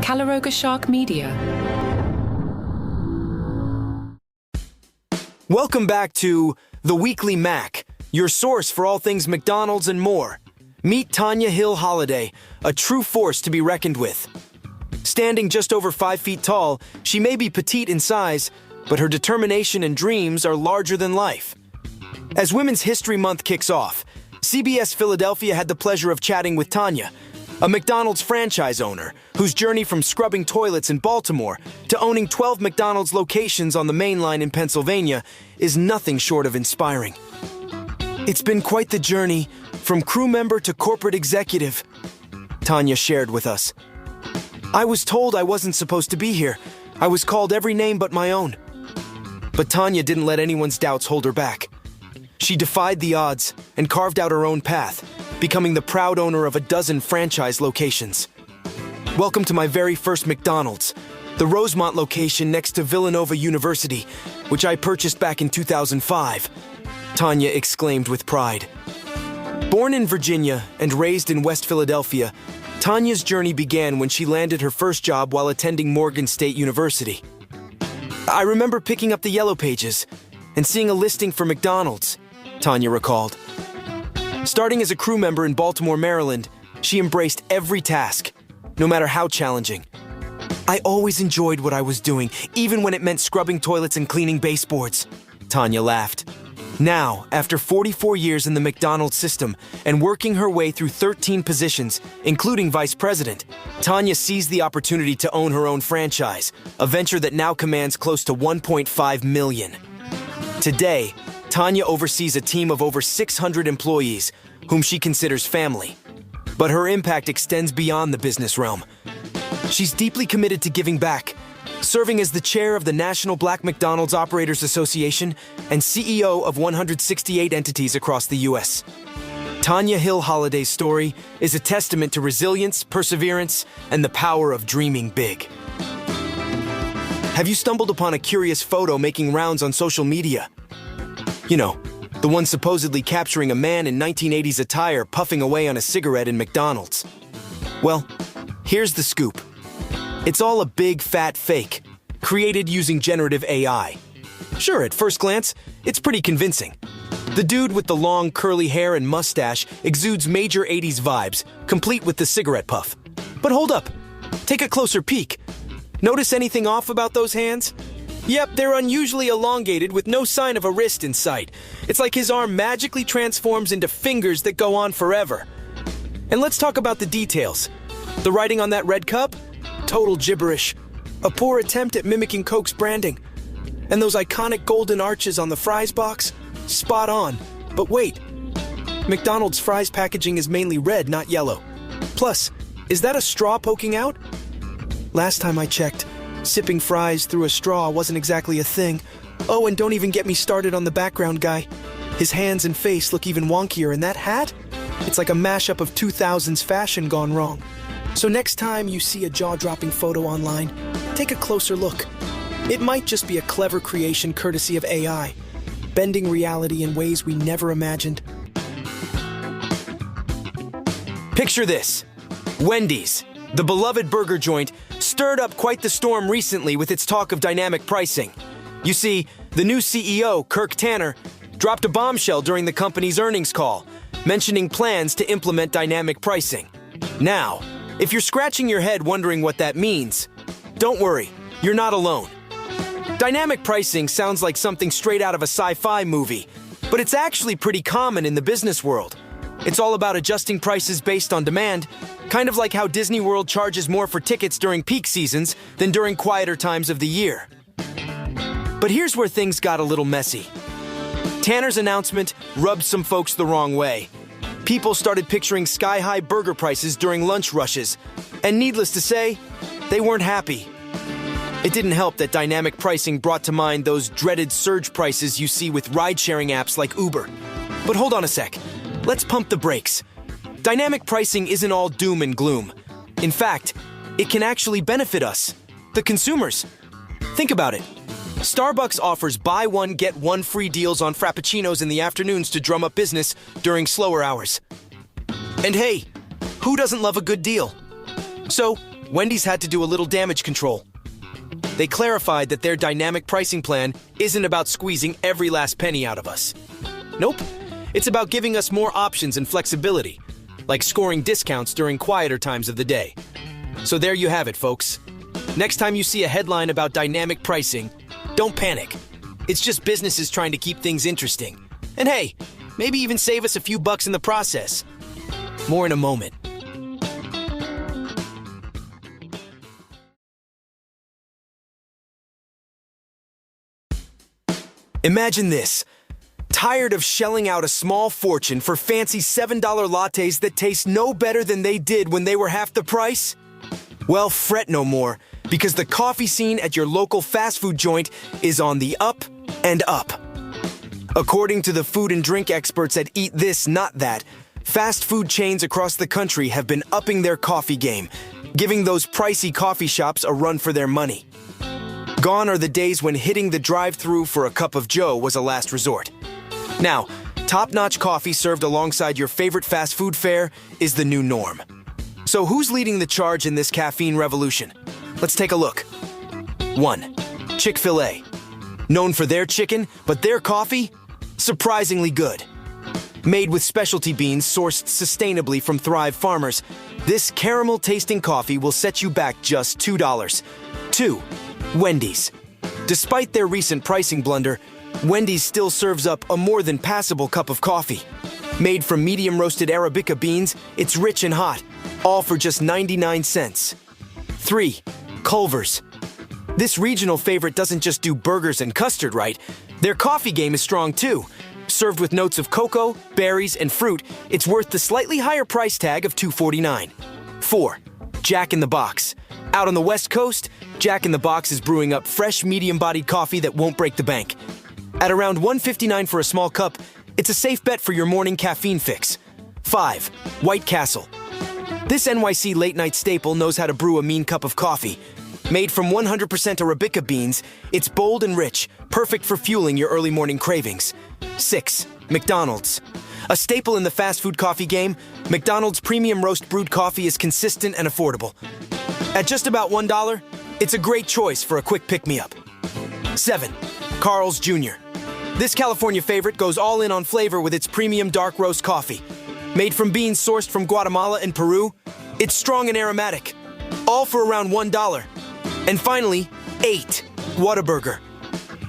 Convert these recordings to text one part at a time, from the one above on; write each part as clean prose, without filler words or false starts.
Calaroga Shark Media. Welcome back to The Weekly Mac, your source for all things McDonald's and more. Meet Tanya Hill-Holliday, a true force to be reckoned with. Standing just over 5 feet tall, she may be petite in size, but her determination and dreams are larger than life. As Women's History Month kicks off, CBS Philadelphia had the pleasure of chatting with Tanya, a McDonald's franchise owner whose journey from scrubbing toilets in Baltimore to owning 12 McDonald's locations on the main line in Pennsylvania is nothing short of inspiring. It's been quite the journey, from crew member to corporate executive, Tanya shared with us. I was told I wasn't supposed to be here. I was called every name but my own. But Tanya didn't let anyone's doubts hold her back. She defied the odds and carved out her own path, becoming the proud owner of a dozen franchise locations. Welcome to my very first McDonald's, the Rosemont location next to Villanova University, which I purchased back in 2005, Tanya exclaimed with pride. Born in Virginia and raised in West Philadelphia, Tanya's journey began when she landed her first job while attending Morgan State University. I remember picking up the Yellow Pages and seeing a listing for McDonald's, Tanya recalled. Starting as a crew member in Baltimore, Maryland, she embraced every task, no matter how challenging. I always enjoyed what I was doing, even when it meant scrubbing toilets and cleaning baseboards, Tanya laughed. Now, after 44 years in the McDonald's system and working her way through 13 positions, including vice president, Tanya seized the opportunity to own her own franchise, a venture that now commands close to $1.5 million. Today, Tanya oversees a team of over 600 employees, whom she considers family. But her impact extends beyond the business realm. She's deeply committed to giving back, serving as the chair of the National Black McDonald's Operators Association and CEO of 168 entities across the U.S. Tanya Hill-Holliday's story is a testament to resilience, perseverance, and the power of dreaming big. Have you stumbled upon a curious photo making rounds on social media? You know, the one supposedly capturing a man in 1980s attire puffing away on a cigarette in McDonald's. Well, here's the scoop. It's all a big, fat fake, created using generative AI. Sure, at first glance, it's pretty convincing. The dude with the long, curly hair and mustache exudes major 80s vibes, complete with the cigarette puff. But hold up. Take a closer peek. Notice anything off about those hands? Yep, they're unusually elongated with no sign of a wrist in sight. It's like his arm magically transforms into fingers that go on forever. And let's talk about the details. The writing on that red cup? Total gibberish. A poor attempt at mimicking Coke's branding. And those iconic golden arches on the fries box? Spot on. But wait. McDonald's fries packaging is mainly red, not yellow. Plus, is that a straw poking out? Last time I checked, sipping fries through a straw wasn't exactly a thing. Oh, and don't even get me started on the background guy. His hands and face look even wonkier, and that hat? It's like a mashup of 2000s fashion gone wrong. So next time you see a jaw-dropping photo online, take a closer look. It might just be a clever creation courtesy of AI, bending reality in ways we never imagined. Picture this. Wendy's, the beloved burger joint, stirred up quite the storm recently with its talk of dynamic pricing. You see, the new CEO, Kirk Tanner, dropped a bombshell during the company's earnings call, mentioning plans to implement dynamic pricing. Now, if you're scratching your head wondering what that means, don't worry, you're not alone. Dynamic pricing sounds like something straight out of a sci-fi movie, but it's actually pretty common in the business world. It's all about adjusting prices based on demand, kind of like how Disney World charges more for tickets during peak seasons than during quieter times of the year. But here's where things got a little messy. Tanner's announcement rubbed some folks the wrong way. People started picturing sky-high burger prices during lunch rushes, and needless to say, they weren't happy. It didn't help that dynamic pricing brought to mind those dreaded surge prices you see with ride-sharing apps like Uber. But hold on a sec. Let's pump the brakes. Dynamic pricing isn't all doom and gloom. In fact, it can actually benefit us, the consumers. Think about it. Starbucks offers buy one, get one free deals on Frappuccinos in the afternoons to drum up business during slower hours. And hey, who doesn't love a good deal? So, Wendy's had to do a little damage control. They clarified that their dynamic pricing plan isn't about squeezing every last penny out of us. Nope, it's about giving us more options and flexibility, like scoring discounts during quieter times of the day. So there you have it, folks. Next time you see a headline about dynamic pricing, don't panic. It's just businesses trying to keep things interesting. And hey, maybe even save us a few bucks in the process. More in a moment. Imagine this. Tired of shelling out a small fortune for fancy $7 lattes that taste no better than they did when they were half the price? Well, fret no more, because the coffee scene at your local fast food joint is on the up and up. According to the food and drink experts at Eat This, Not That, fast food chains across the country have been upping their coffee game, giving those pricey coffee shops a run for their money. Gone are the days when hitting the drive-thru for a cup of joe was a last resort. Now, top-notch coffee served alongside your favorite fast food fare is the new norm. So who's leading the charge in this caffeine revolution? Let's take a look. 1. Chick-fil-A. Known for their chicken, but their coffee? Surprisingly good. Made with specialty beans sourced sustainably from Thrive farmers, this caramel-tasting coffee will set you back just $2. 2. Wendy's. Despite their recent pricing blunder, Wendy's still serves up a more than passable cup of coffee. Made from medium-roasted Arabica beans, it's rich and hot, all for just 99 cents. 3. Culver's. This regional favorite doesn't just do burgers and custard right, their coffee game is strong too. Served with notes of cocoa, berries, and fruit, it's worth the slightly higher price tag of $2.49. 4. Jack in the Box. Out on the West Coast, Jack in the Box is brewing up fresh, medium-bodied coffee that won't break the bank. At around $1.59 for a small cup, it's a safe bet for your morning caffeine fix. 5. White Castle. This NYC late-night staple knows how to brew a mean cup of coffee. Made from 100% Arabica beans, it's bold and rich, perfect for fueling your early morning cravings. 6. McDonald's. A staple in the fast food coffee game, McDonald's premium roast brewed coffee is consistent and affordable. At just about $1, it's a great choice for a quick pick-me-up. 7. Carl's Jr. This California favorite goes all in on flavor with its premium dark roast coffee. Made from beans sourced from Guatemala and Peru, it's strong and aromatic, all for around $1. And finally, 8. Whataburger.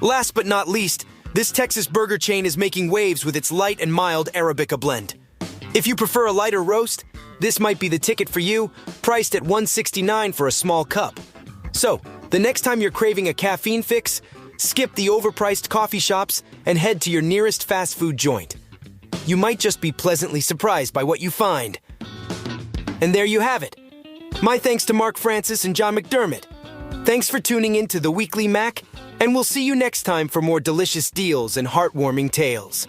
Last but not least, this Texas burger chain is making waves with its light and mild Arabica blend. If you prefer a lighter roast, this might be the ticket for you, priced at $1.69 for a small cup. So, the next time you're craving a caffeine fix, skip the overpriced coffee shops and head to your nearest fast food joint. You might just be pleasantly surprised by what you find. And there you have it. My thanks to Mark Francis and John McDermott. Thanks for tuning in to the Weekly Mac, and we'll see you next time for more delicious deals and heartwarming tales.